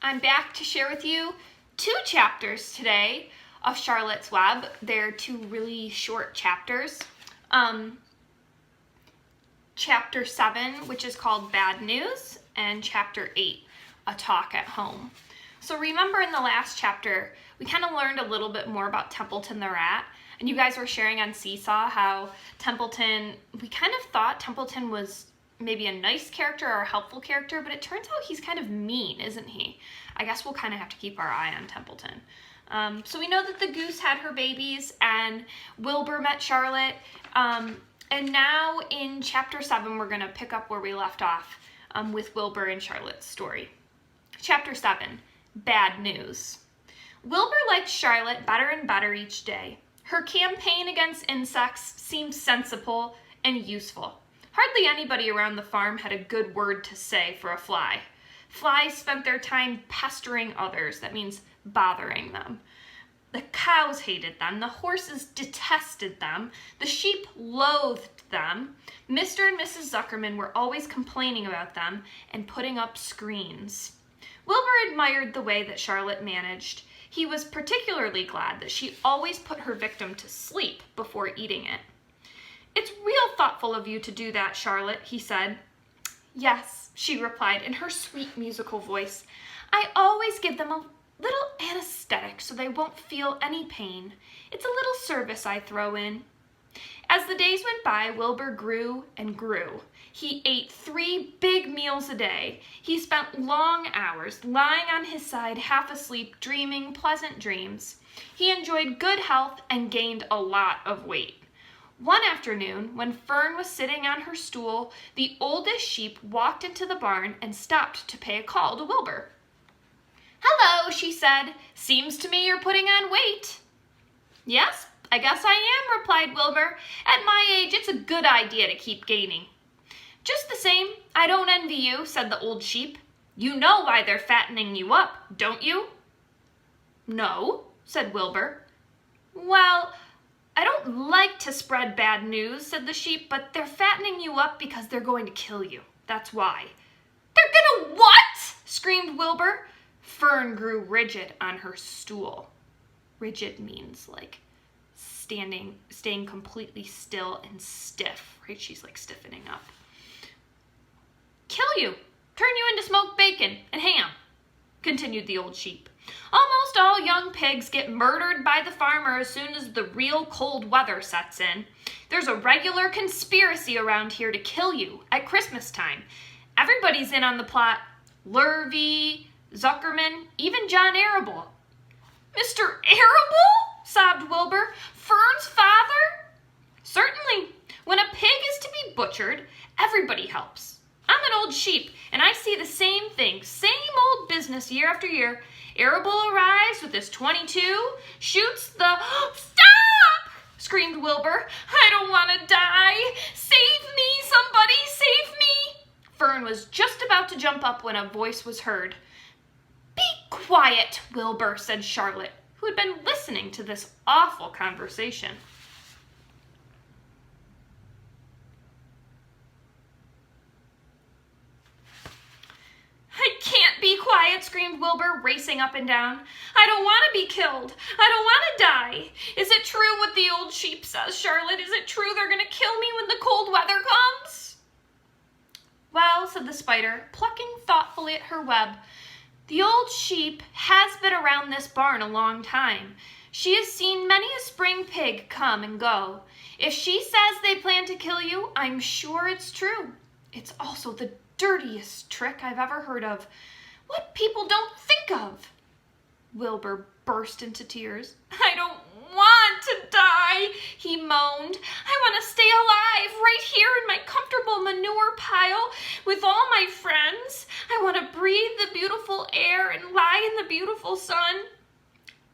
I'm back to share with you 2 chapters today of Charlotte's Web. They're 2 really short chapters. Chapter 7, which is called Bad News, and Chapter 8, A Talk at Home. So remember in the last chapter, we kind of learned a little bit more about Templeton the rat, and you guys were sharing on Seesaw how Templeton, we kind of thought Templeton was maybe a nice character or a helpful character, but it turns out he's kind of mean, isn't he? I guess we'll kind of have to keep our eye on Templeton. So we know that the goose had her babies and Wilbur met Charlotte. And now in Chapter 7, we're going to pick up where we left off with Wilbur and Charlotte's story. Chapter 7, Bad News. Wilbur liked Charlotte better and better each day. Her campaign against insects seemed sensible and useful. Hardly anybody around the farm had a good word to say for a fly. Flies spent their time pestering others. That means bothering them. The cows hated them. The horses detested them. The sheep loathed them. Mr. and Mrs. Zuckerman were always complaining about them and putting up screens. Wilbur admired the way that Charlotte managed. He was particularly glad that she always put her victim to sleep before eating it. "It's real thoughtful of you to do that, Charlotte," he said. "Yes," she replied in her sweet musical voice. "I always give them a little anesthetic so they won't feel any pain. It's a little service I throw in." As the days went by, Wilbur grew and grew. He ate 3 big meals a day. He spent long hours lying on his side, half asleep, dreaming pleasant dreams. He enjoyed good health and gained a lot of weight. One afternoon, when Fern was sitting on her stool, the oldest sheep walked into the barn and stopped to pay a call to Wilbur. "Hello," she said. "Seems to me you're putting on weight." "Yes, I guess I am," replied Wilbur. "At my age, it's a good idea to keep gaining." "Just the same, I don't envy you," said the old sheep. "You know why they're fattening you up, don't you?" "No," said Wilbur. "Well, I don't like to spread bad news," said the sheep, "but they're fattening you up because they're going to kill you. That's why." "They're gonna what?" screamed Wilbur. Fern grew rigid on her stool. Rigid means like staying completely still and stiff, right? She's like stiffening up. "Kill you, turn you into smoked bacon and ham," continued the old sheep. "Almost all young pigs get murdered by the farmer as soon as the real cold weather sets in. There's a regular conspiracy around here to kill you at Christmas time. Everybody's in on the plot. Lurvy, Zuckerman, even John Arable." "Mr. Arable?" sobbed Wilbur. "Fern's father?" "Certainly. When a pig is to be butchered, everybody helps. I'm an old sheep, and I see the same thing, same old business year after year. Arable arrives with his .22, shoots the—" "Stop!" screamed Wilbur. "I don't want to die. Save me, somebody, save me." Fern was just about to jump up when a voice was heard. "Be quiet, Wilbur," said Charlotte, who had been listening to this awful conversation. "I can't be quiet," screamed Wilbur, racing up and down. "I don't want to be killed. I don't want to die. Is it true what the old sheep says, Charlotte? Is it true they're going to kill me when the cold weather comes?" "Well," said the spider, plucking thoughtfully at her web, "the old sheep has been around this barn a long time. She has seen many a spring pig come and go. If she says they plan to kill you, I'm sure it's true. It's also the dirtiest trick I've ever heard of. What people don't think of." Wilbur burst into tears. "I don't want to die," he moaned. "I want to stay alive right here in my comfortable manure pile with all my friends. I want to breathe the beautiful air and lie in the beautiful sun."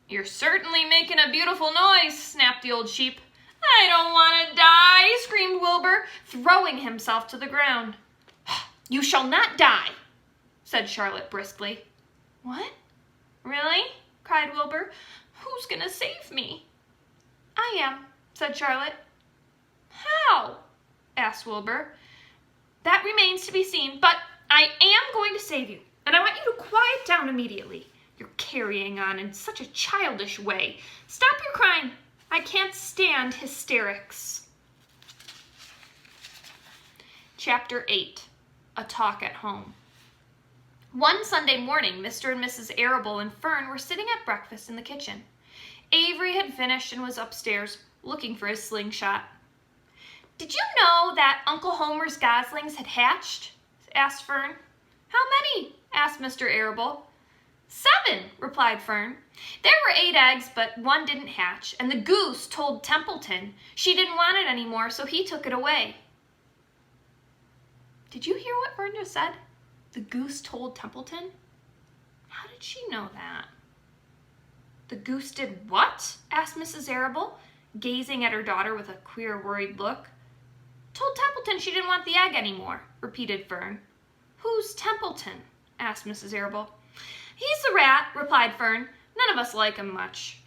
"You're certainly making a beautiful noise," snapped the old sheep. "I don't want to die," screamed Wilbur, throwing himself to the ground. "You shall not die," said Charlotte briskly. "What? Really?" cried Wilbur. "Who's going to save me?" "I am," said Charlotte. "How?" asked Wilbur. "That remains to be seen, but I am going to save you, and I want you to quiet down immediately. You're carrying on in such a childish way. Stop your crying. I can't stand hysterics. Chapter 8, A Talk at Home. One Sunday morning, Mr. and Mrs. Arable and Fern were sitting at breakfast in the kitchen. Avery had finished and was upstairs looking for his slingshot. "Did you know that Uncle Homer's goslings had hatched?" asked Fern. "How many?" asked Mr. Arable. "7," replied Fern. "There were 8 eggs, but one didn't hatch, and the goose told Templeton she didn't want it anymore, so he took it away." Did you hear what Fern just said? The goose told Templeton? How did she know that? The goose did what? Asked Mrs. Arable, gazing at her daughter with a queer, worried look. Told Templeton she didn't want the egg anymore, repeated Fern. Who's Templeton? Asked Mrs. Arable. He's the rat, replied Fern. None of us like him much.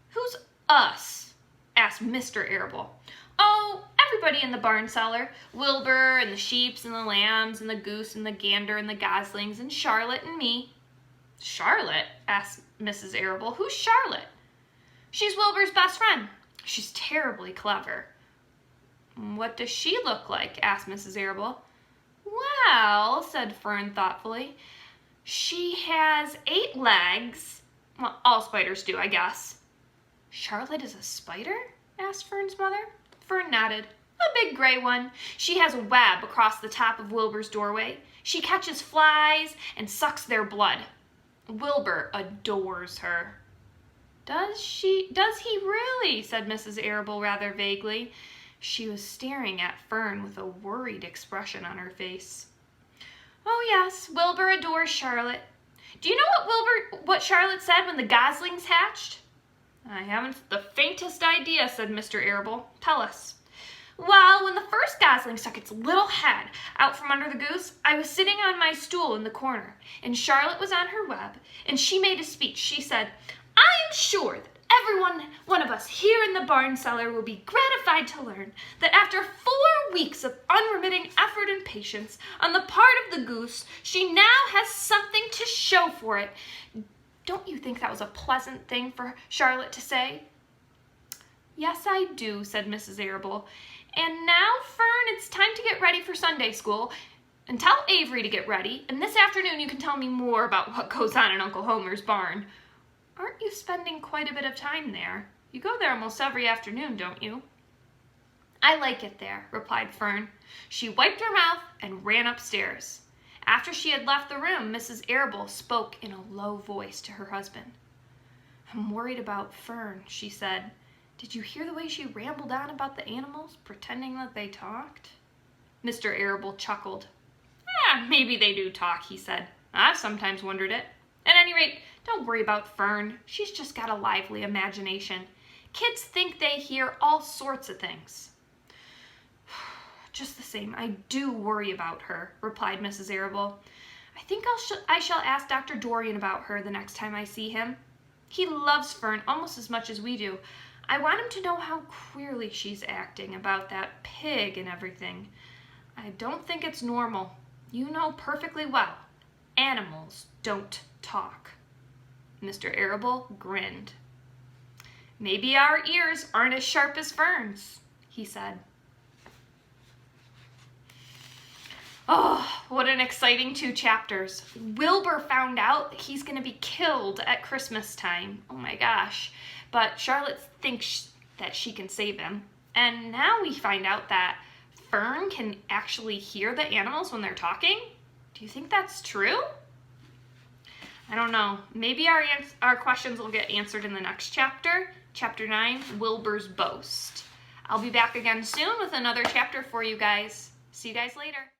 Who's us? Asked Mr. Arable. Oh, everybody in the barn cellar. Wilbur and the sheeps and the lambs and the goose and the gander and the goslings and Charlotte and me. Charlotte? Asked Mrs. Arable. Who's Charlotte? She's Wilbur's best friend. She's terribly clever. What does she look like? Asked Mrs. Arable. Well, said Fern thoughtfully, she has 8 legs. Well, all spiders do, I guess. Charlotte is a spider? Asked Fern's mother. Fern nodded. A big gray one. She has a web across the top of Wilbur's doorway. She catches flies and sucks their blood. Wilbur adores her. Does he really? Said Mrs. Arable rather vaguely. She was staring at Fern with a worried expression on her face. Oh yes, Wilbur adores Charlotte. Do you know what Charlotte said when the goslings hatched? I haven't the faintest idea, said Mr. Arable. Tell us. Well, when the first gosling stuck its little head out from under the goose, I was sitting on my stool in the corner, and Charlotte was on her web, and she made a speech. She said, I am sure that one of us here in the barn cellar will be gratified to learn that after 4 weeks of unremitting effort and patience on the part of the goose, she now has something to show for it. Don't you think that was a pleasant thing for Charlotte to say? Yes, I do, said Mrs. Arable. And now, Fern, it's time to get ready for Sunday school. And tell Avery to get ready. And this afternoon you can tell me more about what goes on in Uncle Homer's barn. Aren't you spending quite a bit of time there? You go there almost every afternoon, don't you? I like it there, replied Fern. She wiped her mouth and ran upstairs. After she had left the room, Mrs. Arable spoke in a low voice to her husband. I'm worried about Fern, she said. Did you hear the way she rambled on about the animals, pretending that they talked? Mr. Arable chuckled. Maybe they do talk, he said. I've sometimes wondered it. At any rate, don't worry about Fern. She's just got a lively imagination. Kids think they hear all sorts of things. Just the same, I do worry about her, replied Mrs. Arable. I think I shall ask Dr. Dorian about her the next time I see him. He loves Fern almost as much as we do. I want him to know how queerly she's acting about that pig and everything. I don't think it's normal. You know perfectly well, animals don't talk. Mr. Arable grinned. Maybe our ears aren't as sharp as Fern's, he said. Oh, what an exciting 2 chapters. Wilbur found out he's going to be killed at Christmas time. Oh my gosh. But Charlotte thinks that she can save him. And now we find out that Fern can actually hear the animals when they're talking. Do you think that's true? I don't know. Maybe our questions will get answered in the next chapter. Chapter 9, Wilbur's Boast. I'll be back again soon with another chapter for you guys. See you guys later.